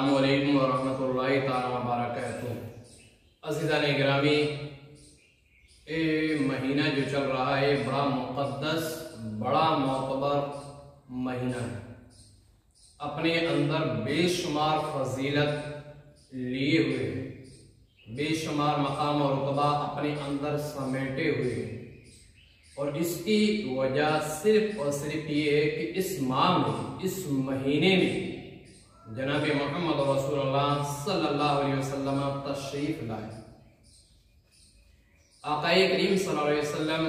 अस्सलामुअलैकुम वरहमतुल्लाहि ताला वबरकातुहू। अज़ीज़ान गिरामी, ये महीना जो चल रहा है बड़ा मुक़द्दस, बड़ा मोतबर महीना है। अपने अंदर बेशुमार फजीलत लिए हुए है, बेशुमार मकाम और रुतबा अपने अंदर समेटे हुए हैं। और इसकी वजह सिर्फ और सिर्फ ये है कि इस माह में, इस महीने में जनाब मोहम्मद रसूलुल्लाह सल्लल्लाहु अलैहि वसल्लम तशरीफ लाए। आक़ाए करीम सल्लल्लाहु अलैहि वसल्लम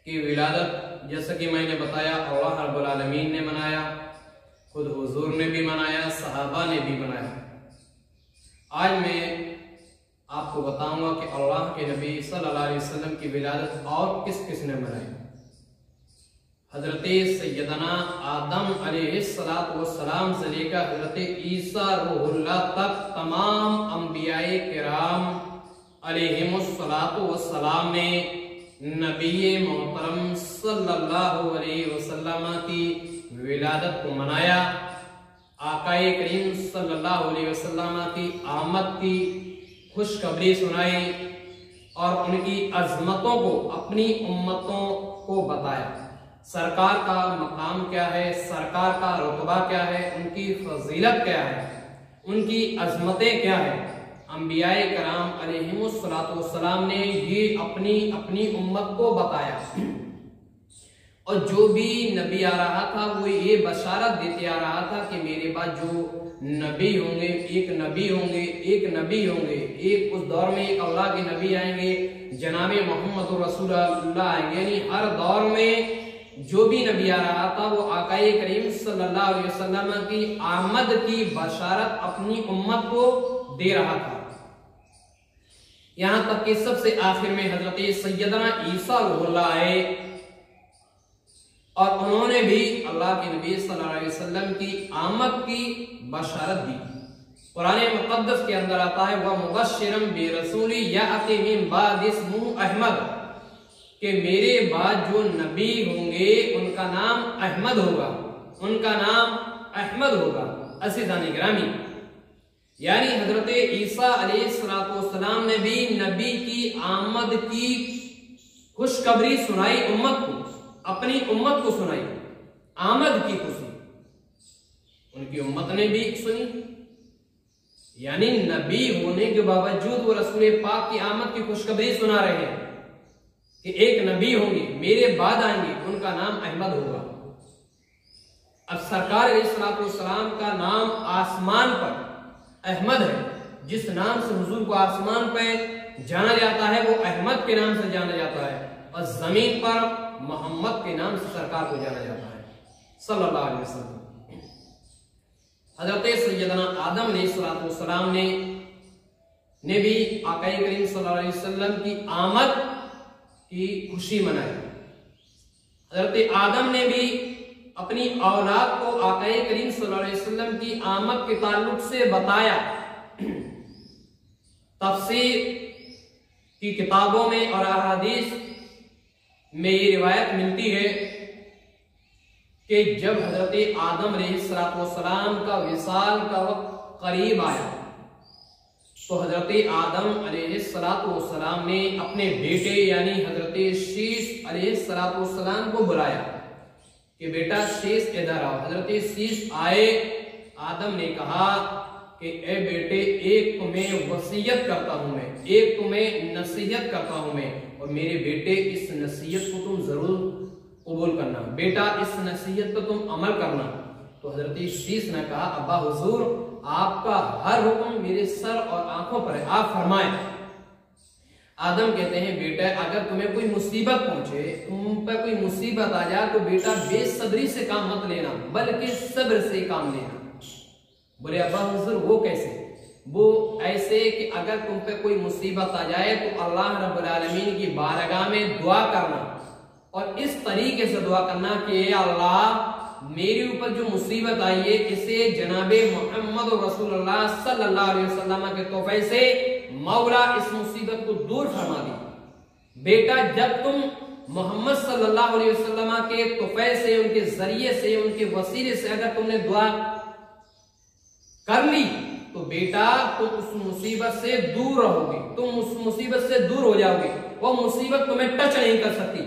की विलादत, जैसा कि मैंने बताया, अल्लाह रब्बुल आलमीन ने मनाया, खुद हुजूर ने भी मनाया, सहाबा ने भी मनाया। आज मैं आपको बताऊंगा कि अल्लाह के नबी सल्लल्लाहु अलैहि वसल्लम की विलादत और किस किस ने मनाई। हजरत सैयदना आदम अलैहिस्सलाम से लेकर हजरत ईसा रूहुल्लाह तक तमाम अंबियाए किराम अलैहिमुस्सलाम ने नबी मोहतरम सल्लल्लाहु अलैहि वसल्लम की विलादत को मनाया। आकाए करीम सल्लल्लाहु अलैहि वसल्लम की आमद की खुशखबरी सुनाई और उनकी अजमतों को अपनी उम्मतों को बताया। सरकार का मकाम क्या है, सरकार का रुतबा क्या है, उनकी फजीलत क्या है, उनकी अजमतें क्या है। अंबियाए कराम अलैहिमुस्सलाम ने ये अपनी अपनी उम्मत को बताया। और जो भी नबी आ रहा था वो ये बशारत देते आ रहा था कि मेरे बाद जो नबी होंगे, एक नबी होंगे, एक नबी होंगे, एक उस दौर में एक अल्लाह के नबी आएंगे, जनाबे मोहम्मद रसूलुल्लाह आएंगे। यानी हर दौर में जो भी नबी आ रहा था वो आकाए करीम सल्लल्लाहु अलैहि वसल्लम की आमद की बशारत अपनी उम्मत को दे रहा था। यहां तक कि सबसे आखिर में हजरत सैयदना ईसा रूहुल्लाह आए और उन्होंने भी अल्लाह के नबी सल्लल्लाहु अलैहि वसल्लम की आमद की बशारत दी। कुरान मुक़द्दस के अंदर आता है, वह मुबश्शिरन बिरसूली याति मिन बाद इस्मुहु अहमद, कि मेरे बाद जो नबी होंगे उनका नाम अहमद होगा, उनका नाम अहमद होगा। अज़ीज़ान गिरामी, यानी हजरत ईसा अलैहिस्सलाम ने भी नबी की आमद की खुशखबरी सुनाई उम्मत को, अपनी उम्मत को सुनाई आमद की खुशी। उनकी उम्मत ने भी सुनी। यानी नबी होने के बावजूद वो रसूल पाक की आमद की खुशखबरी सुना रहे हैं कि एक नबी होंगे, मेरे बाद आएंगे, उनका नाम अहमद होगा। अब सरकार अलैहिस्सलाम का नाम आसमान पर अहमद है। जिस नाम से हुजूर को आसमान पर जाना जाता है वो अहमद के नाम से जाना जाता है, और जमीन पर मोहम्मद के नाम से सरकार को जाना जाता है सल्लल्लाहु अलैहि वसल्लम। हजरत सैयदना आदम अलैहिस्सलाम ने भी आक़ाए करीम सल्लल्लाहु अलैहि वसल्लम की आमद की खुशी मनाई। हजरत आदम ने भी अपनी औलाद को आक़ाए करीम सल्लल्लाहु अलैहि वसल्लम की आमद के ताल्लुक से बताया। तफसीर की किताबों में और अहादीस में ये रिवायत मिलती है कि जब हजरत आदम अलैहिस्सलाम का विसाल का वक्त करीब आया तो हजरत आदम अलैहिस्सलाम ने अपने बेटे यानी हजरत शीश अलैहिस्सलाम को बुलाया कि बेटा शीश इधर आओ। हजरत शीश आए। आदम ने कहा कि ए बेटे, एक तुम्हें वसीयत करता हूं मैं, एक तुम्हें नसीहत करता हूं मैं, और मेरे बेटे इस नसीहत को तुम जरूर कबूल करना, बेटा इस नसीहत पर तुम अमल करना। तो हजरत शीश ने कहा, अब्बा हुजूर, आपका हर हुक्म मेरे सर और आंखों पर है, आप फरमाएं। आदम कहते हैं, बेटा अगर तुम्हें कोई मुसीबत पहुंचे, तुम पर कोई मुसीबत आ जाए, तो बेटा बेसब्री से काम मत लेना, बल्कि सब्र से काम लेना। बोले अब्बा हुजूर वो कैसे? वो ऐसे कि अगर तुम पे कोई मुसीबत आ जाए तो अल्लाह रब्बुल आलमीन की बारगाह में दुआ करना, और इस तरीके से दुआ करना कि अल्लाह मेरे ऊपर जो मुसीबत आई है इसे जनाबे मोहम्मद रसूलुल्लाह सल्लल्लाहु अलैहि वसल्लम के तोहफे से मौला इस मुसीबत को दूर फरमा दी। बेटा जब तुम मोहम्मद सल्लल्लाहु अलैहि वसल्लम के तोहफे से, उनके जरिए से, उनके वसीले से अगर तुमने दुआ कर ली तो बेटा तुम उस मुसीबत से दूर रहोगे, तुम उस मुसीबत से दूर हो जाओगे, वो मुसीबत तुम्हें टच नहीं कर सकती।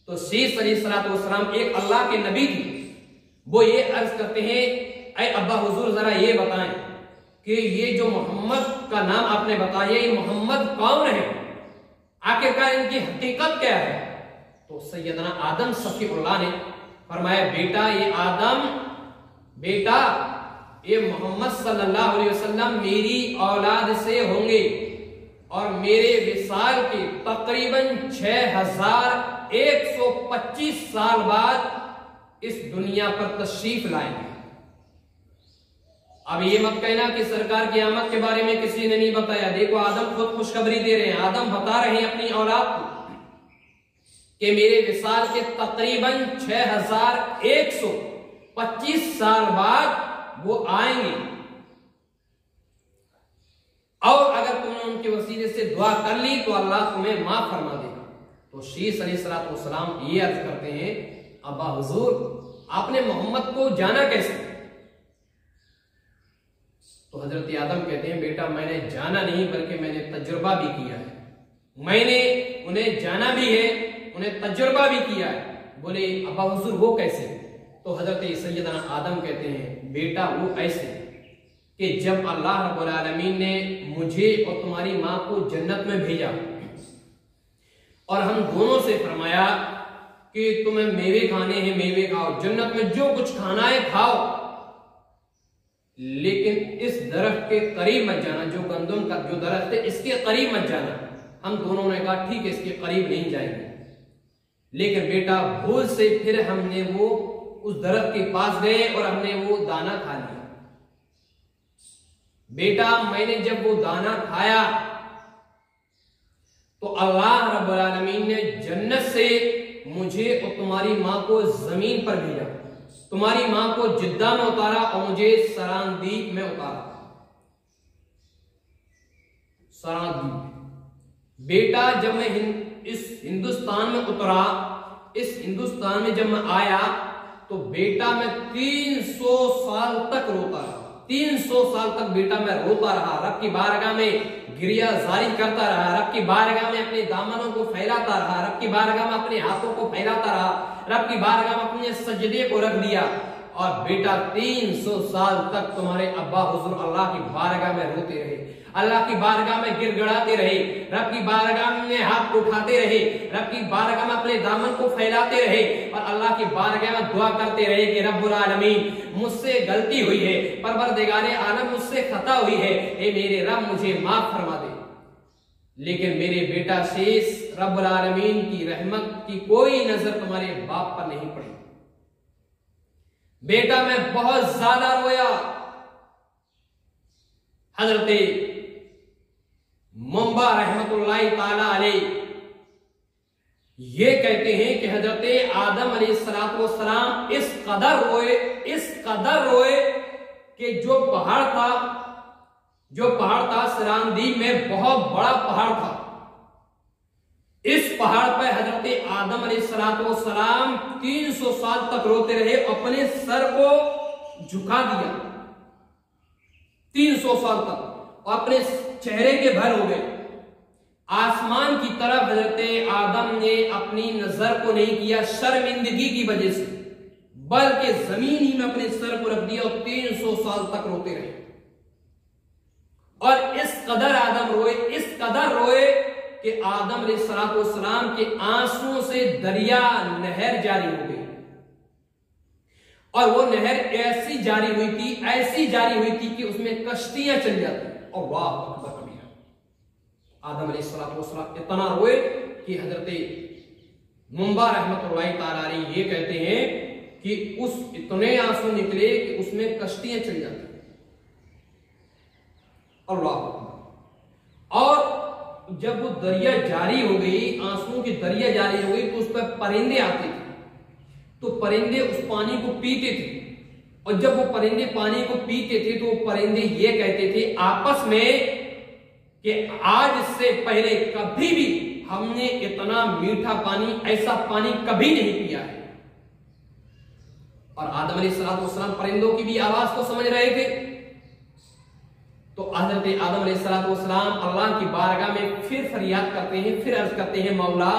तो शीश अलैहिस्सलाम एक अल्लाह के नबी थी, वो ये अर्ज करते हैं, ऐ अब्बा हुजूर जरा ये बताएं कि ये जो मोहम्मद का नाम आपने बताया, ये मोहम्मद कौन है, आखिरकार इनकी हकीकत क्या है? तो सैयदना आदम सफीउल्लाह ने फरमाया, बेटा ये आदम, बेटा ये मोहम्मद सल्लल्लाहु अलैहि वसल्लम मेरी औलाद से होंगे और मेरे विसाल के तकरीबन 6125 साल बाद इस दुनिया पर तशरीफ लाएंगे। अब ये मत कहना कि सरकार की आमद के बारे में किसी ने नहीं बताया। देखो आदम खुद खुशखबरी दे रहे हैं, आदम बता रहे हैं अपनी औलाद को कि मेरे विसाल के तकरीबन 6125 साल बाद वो आएंगे और अगर तुमने उनके वसीले से दुआ कर ली तो अल्लाह तुम्हें माफ फरमा देगा। तो शीश अलैहिस्सलाम ये अर्ज करते हैं, अब्बा हुजूर आपने मोहम्मद को जाना कैसे? तो हजरत आदम कहते हैं, बेटा मैंने जाना नहीं बल्कि मैंने तजुर्बा भी किया है, मैंने उन्हें जाना भी है, उन्हें तजुर्बा भी किया है। बोले अब्बा हुजूर वो कैसे? तो हजरत सैयदना आदम कहते हैं, बेटा वो ऐसे कि जब अल्लाह रब्बुल आलमीन ने मुझे और तुम्हारी मां को जन्नत में भेजा और हम दोनों से फरमाया कि तुम्हें मेवे खाने हैं मेवे खाओ, जन्नत में जो कुछ खाना है खाओ, लेकिन इस दरख्त के करीब मत जाना, जो गंदम का जो दरख्त है इसके करीब मत जाना। हम दोनों ने कहा ठीक है इसके करीब नहीं जाएंगे, लेकिन बेटा भूल से फिर हमने वो उस दरख्त के पास गए और हमने वो दाना खा लिया। बेटा मैंने जब वो दाना खाया तो अल्लाह रब्बुल आलमीन ने जन्नत से मुझे और तुम्हारी मां को जमीन पर भेजा, तुम्हारी मां को जिद्दा में उतारा और मुझे सरांदीप में उतारा। सरांदीप बेटा जब मैं इस हिंदुस्तान में उतरा, इस हिंदुस्तान में जब मैं आया तो बेटा मैं 300 साल तक रोता रहा, 300 साल तक बेटा मैं रोता रहा, रब की बारगाह में गिरिया जारी करता रहा, रब की बारगाह में अपने दामनों को फैलाता रहा, रब की बारगाह में अपने हाथों को फैलाता रहा, रब की बारगाह में अपने सजदे को रख दिया। और बेटा 300 साल तक तुम्हारे अब्बा हुजूर अल्लाह की बारगाह में रोते रहे, अल्लाह की बारगाह में गिड़गिड़ाते रहे, रब की बारगाह में हाथ उठाते रहे, रब की बारगाह में अपने दामन को फैलाते रहे और अल्लाह की बारगाह में दुआ करते रहे कि रब्बुल आलमीन मुझसे गलती हुई है, परवरदिगारे आलम मुझसे खता हुई है, ए मेरे रब मुझे माफ फरमा दे। लेकिन मेरे बेटा शेष रब्बुल आलमीन की रहमत की कोई नजर तुम्हारे बाप पर नहीं पड़ी। बेटा मैं बहुत ज्यादा रोया। हजरते मुंबा रहमतुल्लाहि ताला अलैह ये कहते हैं कि हजरते आदम अलैहिस्सलाम इस कदर रोए कि जो पहाड़ था सरांदीप में बहुत बड़ा पहाड़ था, इस पहाड़ पर हजरत आदम अलैहिस्सलाम 300 साल तक रोते रहे, अपने सर को झुका दिया 300 साल तक और अपने चेहरे के भर हो गए। आसमान की तरफ हजरत आदम ने अपनी नजर को नहीं किया शर्मिंदगी की वजह से, बल्कि जमीन ही में अपने सर को रख दिया और 300 साल तक रोते रहे। और इस कदर आदम रोए कि आदम अलैहिस्सलाम के आंसुओं से दरिया नहर जारी हो गई और वो नहर ऐसी जारी हुई थी कि उसमें कश्तियां चल जाती। और वाह अकबर कबीरा, आदम अलैहिस्सलाम इतना रोए कि हजरत मुंबा रहमतुल्लाहि ताला अलैह ये कहते हैं कि उस इतने आंसू निकले कि उसमें कश्तियां चल जाती। अल्लाह अकबर। और जब वो दरिया जारी हो गई, आंसुओं की दरिया जारी हो गई, तो उस पर परिंदे आते थे, तो परिंदे उस पानी को पीते थे। और जब वो परिंदे पानी को पीते थे तो वो परिंदे ये कहते थे आपस में कि आज से पहले कभी भी हमने इतना मीठा पानी, ऐसा पानी कभी नहीं पिया है। और आदम अलैहिस्सलाम परिंदों की भी आवाज को समझ रहे थे तो हजरत आदम अलैहिस्सलाम अल्लाह की बारगाह में फिर फरियाद करते हैं, फिर अर्ज करते हैं, मौला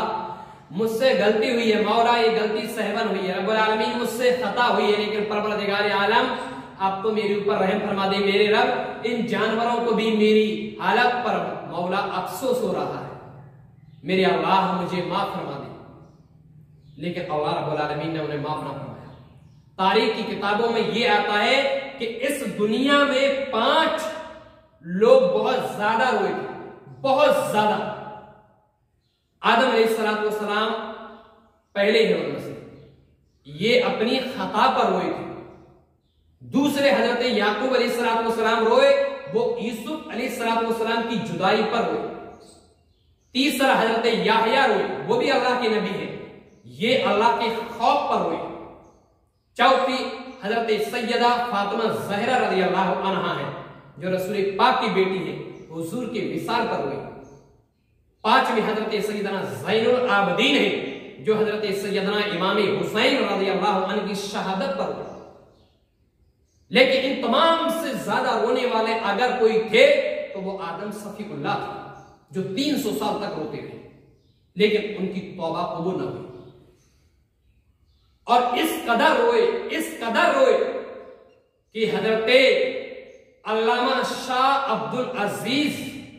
मुझसे गलती हुई है, मौला ये गलती सहवन हुई है, रब्बुल आलमीन मुझसे खता हुई है, लेकिन परवरदिगार आलम आप तो मेरे ऊपर रहम फरमा दे। मेरे रब, इन जानवरों को भी मेरी हालत पर मौला अफसोस हो रहा है, मेरे अल्लाह मुझे माफ फरमा दे। लेकिन अल्लाह रब्बुल आलमीन ने उन्हें माफ ना फरमाया। तारीख की किताबों में यह आता है कि इस दुनिया में 5 लोग बहुत ज्यादा रोए थे, बहुत ज्यादा। आदम अलैहिस्सलाम पहले हैं उनमें से, ये अपनी खता पर रोए थे। दूसरे हजरत याकूब अलैहिस्सलाम रोए, वो यूसुफ अलैहिस्सलाम की जुदाई पर रोए। तीसरा हजरत याहया रोए, वो भी अल्लाह के नबी है, ये अल्लाह के खौफ पर रोए। चौथी हजरत सैयदा फातिमा ज़हरा रज़ियल्लाहु अन्हा है, जो रसूल पाक की बेटी है, हुजूर के विसाल पर रोए। पांचवी हजरत सैयदना ज़ैनुल आबदीन है, जो हजरत सैयदना इमाम हुसैन रज़ियल्लाहु अन्हु की शहादत पर रोए। लेकिन इन तमाम से ज्यादा रोने वाले अगर कोई थे तो वो आदम सफीउल्लाह थे, जो 300 साल तक रोते रहे, लेकिन उनकी तौबा कबूल न हुई। और इस कदर रोए कि हजरत अल्लामा शाह अब्दुल अजीज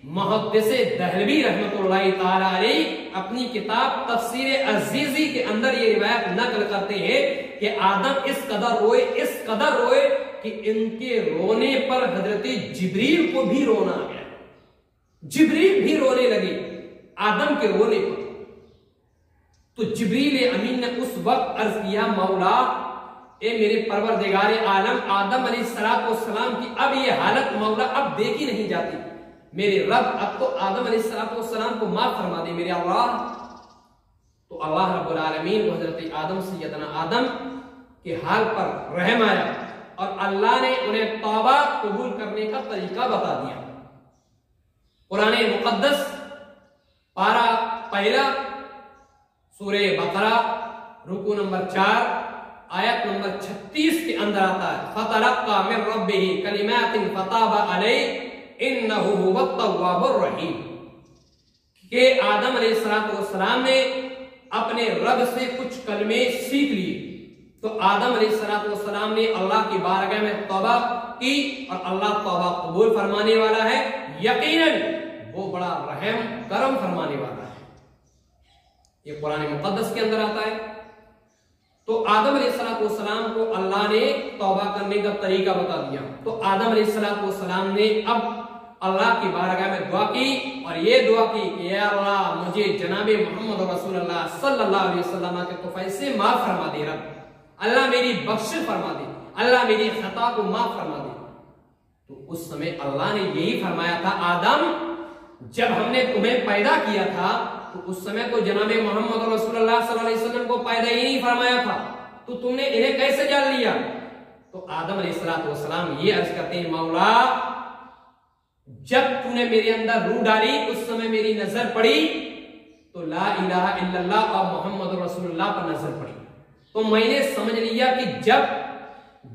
मुहद्दिसे दहलवी रहमतुल्लाहि ताला अलैहि अपनी किताब तफसीर अजीजी के अंदर ये रिवायत नकल करते हैं कि आदम इस कदर रोए कि इनके रोने पर हजरत जिब्रील को भी रोना आ गया। जिब्रील भी रोने लगे आदम के रोने पर। तो जिब्रील अमीन ने उस वक्त अर्ज किया, मौला ए मेरे परवरदिगारे आलम, आदम अलैहिस्सलाम की अब ये हालत मौला अब देखी नहीं जाती, मेरे रब अब तो आदम अलैहिस्सलाम को माफ फरमा दे मेरे अल्लाह। तो अल्लाह रब्बुल आलमीन हजरत आदम सैयदना आदम के हाल पर रहम आया और अल्लाह ने उन्हें तौबा कबूल करने का तरीका बता दिया। कुरान मुकद्दस पारा पहला सूरे बकरा रुकू नंबर 4 आयत नंबर 36 के अंदर आता है, फतलक्का मिन रब्बिही कलिमातिन फताबा अलैहि इन्नहु हुवत तव्वाबुर रहीम, कि आदम अलैहिस्सलाम ने अपने रब से कुछ कलमे सीख लिए। तो आदम अलैहिस्सलाम ने अल्लाह की बारगाह में तौबा की और अल्लाह तौबा कबूल फरमाने वाला है, यकीनन वो बड़ा रहम करम फरमाने वाला है। ये कुरान मुकद्दस के अंदर आता है। तो आदम अलैहिस्सलाम को अल्लाह ने तौबा करने का तरीका बता दिया। तो आदम अलैहिस्सलाम ने अब अल्लाह की बारगाह में दुआ की और ये दुआ की कि या अल्लाह, मुझे जनाबे मोहम्मद रसूलुल्लाह सल्लल्लाहु अलैहि वसल्लम के तौफीक से माफ फरमा दे रब, अल्लाह मेरी बख्शिश फरमा दे, अल्लाह मेरी खता को माफ फरमा दे। तो उस समय अल्लाह ने यही फरमाया था, आदम जब हमने तुम्हें पैदा किया था तो उस समय तो जनाबे मोहम्मद रसूलुल्लाह सल्लल्लाहु अलैहि वसल्लम को पैदा ही नहीं फरमाया था, तो तुमने इन्हें कैसे जान लिया? तो आदम अलैहिस्सलाम ये अर्ज करते हैं, मौला जब तूने मेरे अंदर रूह डाली उस समय मेरी नजर पड़ी तो ला इलाहा इल्लल्लाह और मोहम्मद रसूलुल्लाह पर नजर पड़ी। तो मैंने समझ लिया कि जब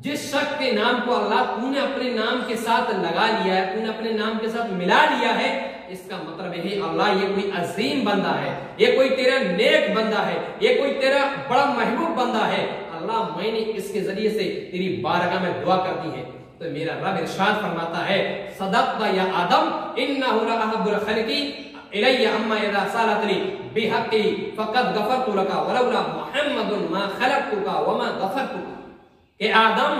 जिस शख्स के नाम को अल्लाह तूने अपने नाम के साथ लगा लिया है, तूने अपने नाम के साथ मिला लिया है, इसका मतलब है अल्लाह ये कोई अजीम बंदा है, ये कोई तेरा नेक बंदा है, ये कोई तेरा बड़ा महबूब बंदा है। अल्लाह मैंने इसके जरिए से तेरी बारगाह में दुआ कर दी है। तो मेरा रब इरशाद फरमाता है, सदक़ता या आदम इन्नहु लअहब्बुल खल्क़ि इलैया अम्मा इज़ा सअलतनी बिहक़्क़ि फ़क़द गफ़रतु लका वलौला मुहम्मदुन मा खलक़तुका वमा गफ़रतुका। कि आदम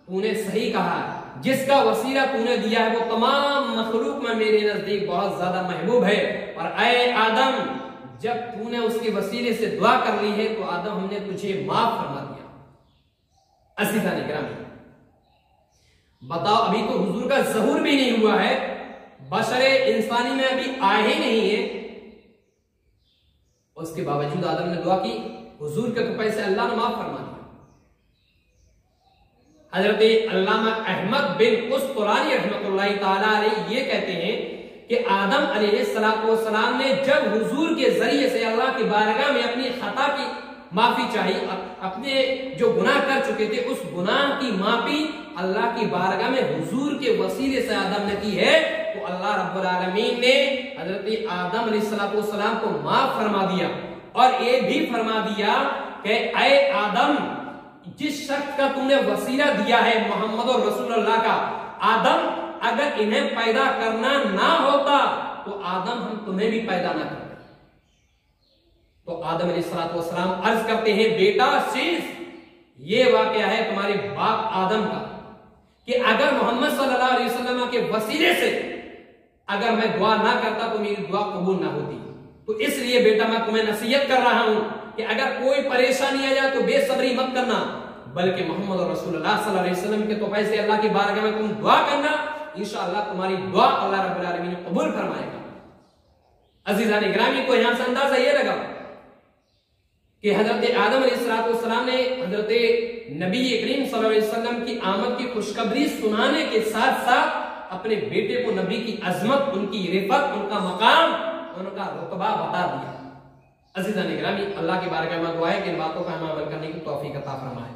तूने सही कहा, जिसका वसीला तूने दिया है वो तमाम मखलूक में मेरे नजदीक बहुत ज्यादा महबूब है। और ऐ आदम जब तूने उसके वसीले से दुआ कर ली है तो आदम हमने तुझे माफ फरमा दिया। अज़ीज़ान इकराम, बताओ अभी तो हुजूर का ज़हूर भी नहीं हुआ है, बशरे इंसानी में अभी आए ही नहीं है, उसके बावजूद आदम ने दुआ की, हुजूर के तो पैसे अल्लाह ने माफ फरमा दिया। हजरत अल्लामा अहमद बिन उस्तुरानी रहमतुल्लाहि ताला अलैहि ये कहते हैं कि आदम अलैहिस्सलाम ने जब हुजूर के जरिए से अल्लाह की बारगाह में अपनी खता की माफी चाहिए, अपने जो गुनाह कर चुके थे उस गुनाह की माफी अल्लाह की बारगाह में हुजूर के वसीले से आदम ने की है। तो अल्लाह रब्बुल आलमीन ने हजरत आदम अलैहिस्सलाम को माफ फरमा दिया और ये भी फरमा दिया कि ऐ आदम, जिस शख्स का तुमने वसीला दिया है मोहम्मद और रसूलुल्लाह का, आदम अगर इन्हें पैदा करना ना होता तो आदम हम तुम्हें भी पैदा ना करते। तो आदम अलैहिस्सलाम अर्ज करते हैं, बेटा शीश, ये वाकया है तुम्हारे बाप आदम का कि अगर मोहम्मद सल्लल्लाहु अलैहि वसल्लम के वसीले से अगर मैं दुआ ना करता तो मेरी दुआ कबूल ना होती। तो इसलिए बेटा मैं तुम्हें नसीहत कर रहा हूं कि अगर कोई परेशानी आ जाए तो बेसब्री मत करना, बल्कि मोहम्मद और रसूलुल्लाह सल्लल्लाहु अलैहि वसल्लम के तौफीक से अल्लाह की बारगाह में तुम दुआ करना, इंशाअल्लाह तुम्हारी दुआ अल्लाह रब्बुल आलमीन कबूल फरमाएगा। अजीजान गिरामी को यहां से अंदाजा ये लगा कि हजरत आदम अलैहिस्सलाम ने हजरत नबी करीम सल्लल्लाहु अलैहि वसल्लम की आमद की खुशखबरी सुनाने के साथ साथ अपने बेटे को नबी की अजमत, उनकी रिफत, उनका मकाम, उनका रुतबा बता दिया। अजीजान गिरामी, अल्लाह की बारगाह में दुआ है कि इन बातों का हम अमल करने की तौफीक अता फरमाए।